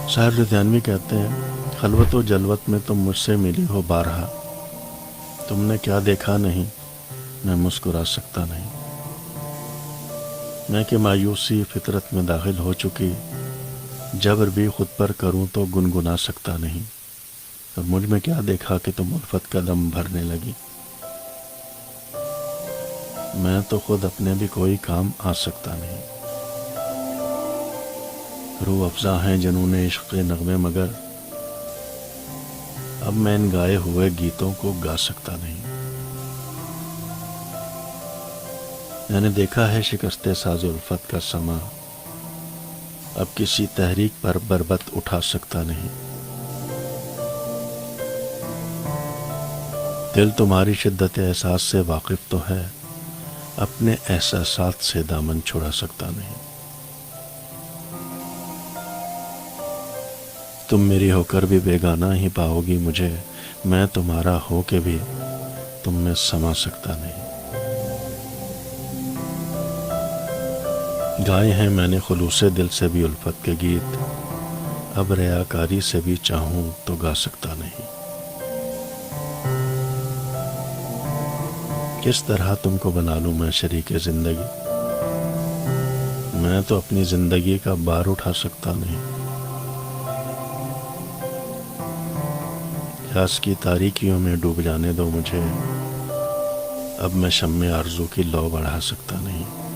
شاعر لدھیانوی کہتے ہیں، خلوت و جلوت میں تم مجھ سے ملی ہو بارہا، تم نے کیا دیکھا نہیں میں مسکرا سکتا نہیں۔ میں کہ مایوسی فطرت میں داخل ہو چکی، جبر بھی خود پر کروں تو گنگنا سکتا نہیں۔ اور مجھ میں کیا دیکھا کہ تم الفت کا دم بھرنے لگی، میں تو خود اپنے بھی کوئی کام آ سکتا نہیں۔ روح افزا ہیں جنون عشق کے نغمے مگر اب میں ان گائے ہوئے گیتوں کو گا سکتا نہیں۔ میں نے دیکھا ہے شکست ساز الفت کا سما، اب کسی تحریک پر بربت اٹھا سکتا نہیں۔ دل تمہاری شدت احساس سے واقف تو ہے، اپنے احساسات سے دامن چھڑا سکتا نہیں۔ تم میری ہو کر بھی بیگانہ ہی پاؤ گی مجھے، میں تمہارا ہو کے بھی تم میں سما سکتا نہیں۔ گائے ہیں میں نے خلوص دل سے بھی الفت کے گیت، اب ریاکاری سے بھی چاہوں تو گا سکتا نہیں۔ کس طرح تم کو بنا لوں میں شریک زندگی، میں تو اپنی زندگی کا بار اٹھا سکتا نہیں۔ پیاس کی تاریکیوں میں ڈوب جانے دو مجھے، اب میں شمع آرزو کی لو بڑھا سکتا نہیں۔